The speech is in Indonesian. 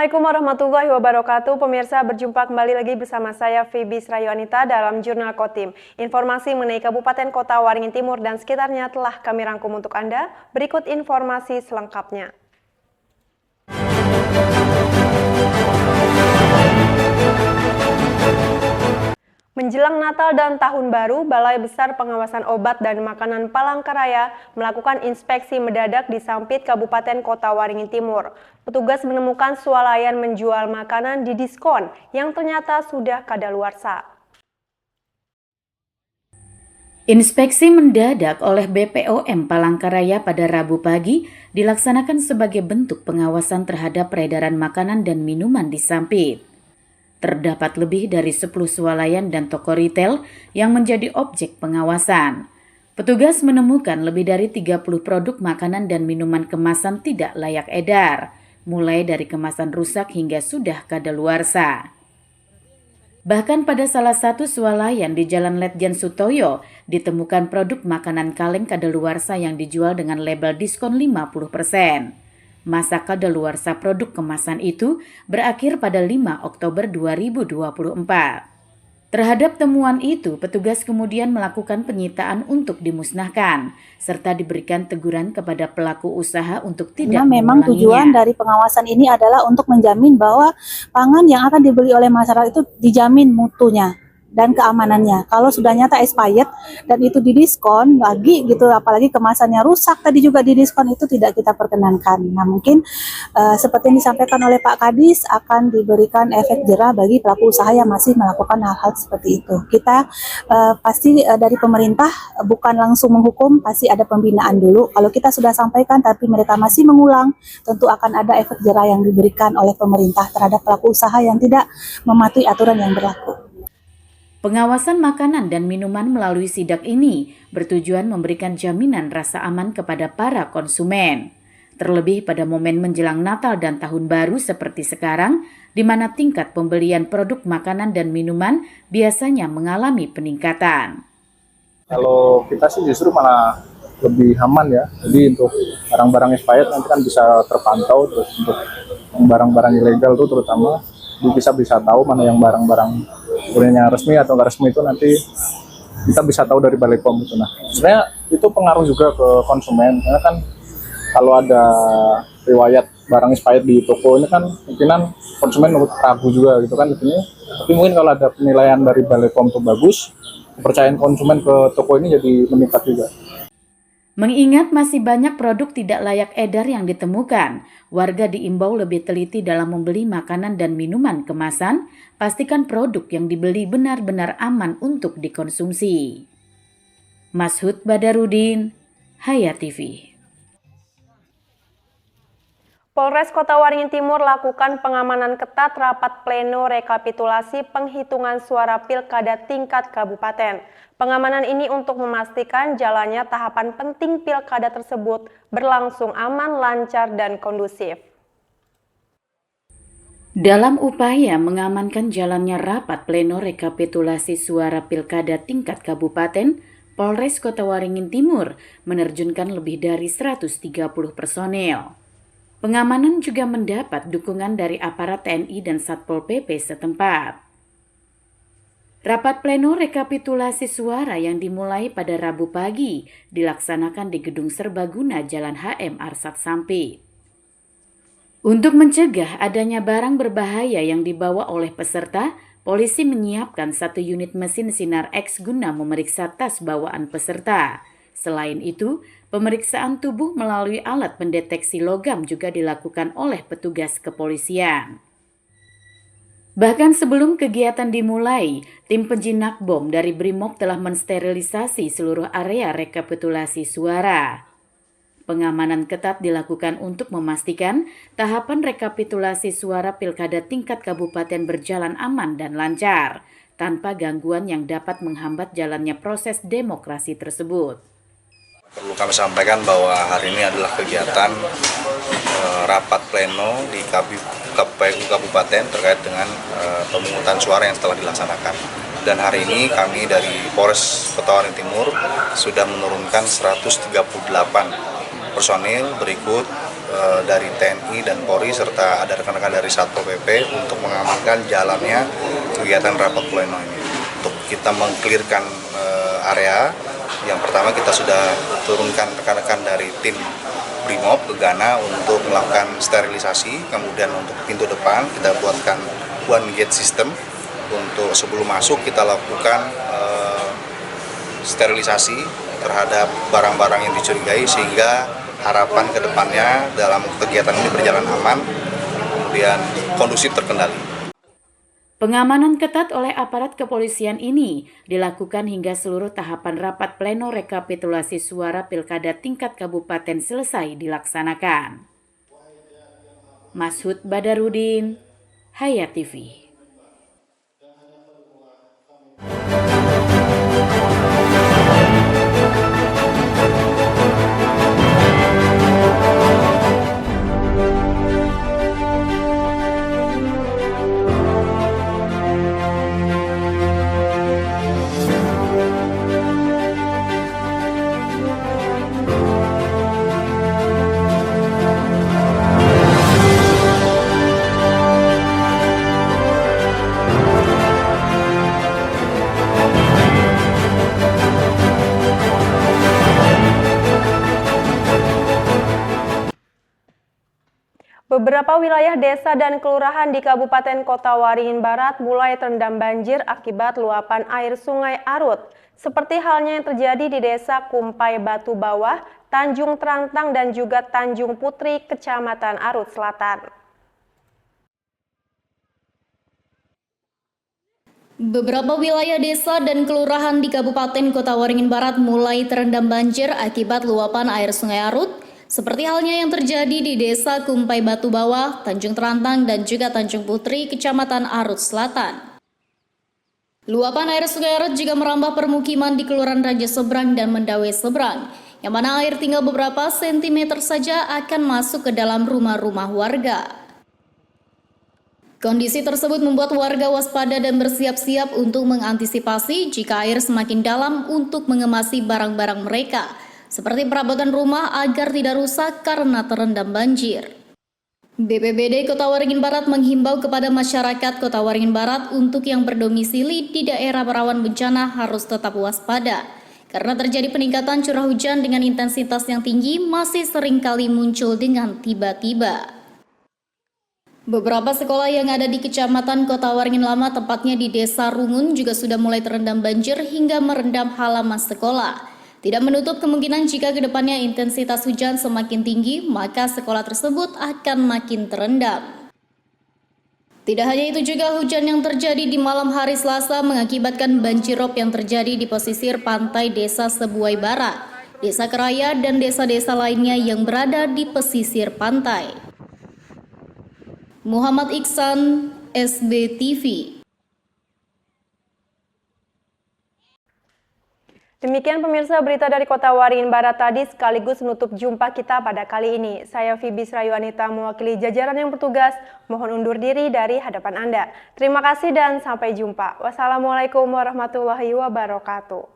Assalamualaikum warahmatullahi wabarakatuh. Pemirsa, berjumpa kembali lagi bersama saya Febi Srayu Anita dalam Jurnal Kotim. Informasi mengenai Kabupaten Kota Waringin Timur dan sekitarnya telah kami rangkum untuk Anda. Berikut informasi selengkapnya. Menjelang Natal dan Tahun Baru, Balai Besar Pengawasan Obat dan Makanan Palangkaraya melakukan inspeksi mendadak di Sampit, Kabupaten Kota Waringin Timur. Petugas menemukan swalayan menjual makanan di diskon yang ternyata sudah kadaluarsa. Inspeksi mendadak oleh BPOM Palangkaraya pada Rabu pagi dilaksanakan sebagai bentuk pengawasan terhadap peredaran makanan dan minuman di Sampit. Terdapat lebih dari 10 swalayan dan toko retail yang menjadi objek pengawasan. Petugas menemukan lebih dari 30 produk makanan dan minuman kemasan tidak layak edar, mulai dari kemasan rusak hingga sudah kadaluarsa. Bahkan pada salah satu swalayan di Jalan Letjen Sutoyo ditemukan produk makanan kaleng kadaluarsa yang dijual dengan label diskon 50%. Masa kadaluarsa produk kemasan itu berakhir pada 5 Oktober 2024. Terhadap temuan itu, petugas kemudian melakukan penyitaan untuk dimusnahkan, serta diberikan teguran kepada pelaku usaha untuk tidak mengulanginya. Memang tujuan dari pengawasan ini adalah untuk menjamin bahwa pangan yang akan dibeli oleh masyarakat itu dijamin mutunya dan keamanannya. Kalau sudah nyata expired dan itu didiskon lagi gitu, apalagi kemasannya rusak tadi juga didiskon, itu tidak kita perkenankan. Nah mungkin seperti yang disampaikan oleh Pak Kadis akan diberikan efek jerah bagi pelaku usaha yang masih melakukan hal-hal seperti itu. Kita pasti dari pemerintah bukan langsung menghukum, pasti ada pembinaan dulu. Kalau kita sudah sampaikan tapi mereka masih mengulang, tentu akan ada efek jerah yang diberikan oleh pemerintah terhadap pelaku usaha yang tidak mematuhi aturan yang berlaku. Pengawasan makanan dan minuman melalui sidak ini bertujuan memberikan jaminan rasa aman kepada para konsumen. Terlebih pada momen menjelang Natal dan Tahun Baru seperti sekarang, di mana tingkat pembelian produk makanan dan minuman biasanya mengalami peningkatan. Kalau kita sih justru malah lebih aman ya. Jadi untuk barang-barang expired nanti kan bisa terpantau, terus untuk barang-barang ilegal itu terutama bisa tahu mana yang barang-barang sebenarnya resmi atau nggak resmi, itu nanti kita bisa tahu dari Balai POM itu. Nah, sebenarnya itu pengaruh juga ke konsumen, karena kan kalau ada riwayat barang expired di toko ini kan mungkinan konsumen ragu juga gitu kan intinya. Tapi mungkin kalau ada penilaian dari Balai POM itu bagus, kepercayaan konsumen ke toko ini jadi meningkat juga. Mengingat masih banyak produk tidak layak edar yang ditemukan, warga diimbau lebih teliti dalam membeli makanan dan minuman kemasan, pastikan produk yang dibeli benar-benar aman untuk dikonsumsi. Mashud Badarudin, Hayat TV. Polres Kota Waringin Timur lakukan pengamanan ketat rapat pleno rekapitulasi penghitungan suara pilkada tingkat kabupaten. Pengamanan ini untuk memastikan jalannya tahapan penting pilkada tersebut berlangsung aman, lancar, dan kondusif. Dalam upaya mengamankan jalannya rapat pleno rekapitulasi suara pilkada tingkat kabupaten, Polres Kota Waringin Timur menerjunkan lebih dari 130 personel. Pengamanan juga mendapat dukungan dari aparat TNI dan Satpol PP setempat. Rapat pleno rekapitulasi suara yang dimulai pada Rabu pagi dilaksanakan di Gedung Serbaguna Jalan HM Arsat Sampit. Untuk mencegah adanya barang berbahaya yang dibawa oleh peserta, polisi menyiapkan 1 unit mesin sinar X guna memeriksa tas bawaan peserta. Selain itu, pemeriksaan tubuh melalui alat pendeteksi logam juga dilakukan oleh petugas kepolisian. Bahkan sebelum kegiatan dimulai, tim penjinak bom dari Brimob telah mensterilisasi seluruh area rekapitulasi suara. Pengamanan ketat dilakukan untuk memastikan tahapan rekapitulasi suara pilkada tingkat kabupaten berjalan aman dan lancar, tanpa gangguan yang dapat menghambat jalannya proses demokrasi tersebut. Perlu kami sampaikan bahwa hari ini adalah kegiatan rapat pleno di KPU Kabupaten terkait dengan pemungutan suara yang telah dilaksanakan. Dan hari ini kami dari Polres Kota Waringin Timur sudah menurunkan 138 personil berikut dari TNI dan Polri serta ada rekan-rekan dari Satpol PP untuk mengamankan jalannya kegiatan rapat pleno ini. Untuk kita mengklirkan area, yang pertama kita sudah turunkan rekan-rekan dari tim Brimob ke Gana untuk melakukan sterilisasi, kemudian untuk pintu depan kita buatkan one gate system. Untuk sebelum masuk kita lakukan sterilisasi terhadap barang-barang yang dicurigai sehingga harapan ke depannya dalam kegiatan ini berjalan aman, kemudian kondusif terkendali. Pengamanan ketat oleh aparat kepolisian ini dilakukan hingga seluruh tahapan rapat pleno rekapitulasi suara pilkada tingkat kabupaten selesai dilaksanakan. Mashud Badarudin, Hayat TV. Beberapa wilayah desa dan kelurahan di Kabupaten Kota Waringin Barat mulai terendam banjir akibat luapan air Sungai Arut. Seperti halnya yang terjadi di Desa Kumpai Batu Bawah, Tanjung Trantang dan juga Tanjung Putri, Kecamatan Arut Selatan. Beberapa wilayah desa dan kelurahan di Kabupaten Kota Waringin Barat mulai terendam banjir akibat luapan air Sungai Arut, seperti halnya yang terjadi di Desa Kumpai Batu Bawah, Tanjung Trantang, dan juga Tanjung Putri, Kecamatan Arut Selatan. Luapan air Sungai Arut juga merambah permukiman di Kelurahan Raja Seberang dan Mendawe Seberang, yang mana air tinggal beberapa sentimeter saja akan masuk ke dalam rumah-rumah warga. Kondisi tersebut membuat warga waspada dan bersiap-siap untuk mengantisipasi jika air semakin dalam untuk mengemasi barang-barang mereka, seperti perabotan rumah agar tidak rusak karena terendam banjir. BPBD Kota Waringin Barat menghimbau kepada masyarakat Kota Waringin Barat untuk yang berdomisili di daerah rawan bencana harus tetap waspada, karena terjadi peningkatan curah hujan dengan intensitas yang tinggi masih seringkali muncul dengan tiba-tiba. Beberapa sekolah yang ada di Kecamatan Kota Waringin Lama, tepatnya di Desa Rungun, juga sudah mulai terendam banjir hingga merendam halaman sekolah. Tidak menutup kemungkinan jika kedepannya intensitas hujan semakin tinggi, maka sekolah tersebut akan makin terendam. Tidak hanya itu juga, hujan yang terjadi di malam hari Selasa mengakibatkan banjirop yang terjadi di pesisir pantai Desa Sebuai Barat, Desa Keraya, dan desa-desa lainnya yang berada di pesisir pantai. Muhammad Iksan, SBTV. Demikian pemirsa berita dari Kota Waringin Barat tadi sekaligus menutup jumpa kita pada kali ini. Saya Fibi Srayuanita mewakili jajaran yang bertugas, mohon undur diri dari hadapan Anda. Terima kasih dan sampai jumpa. Wassalamualaikum warahmatullahi wabarakatuh.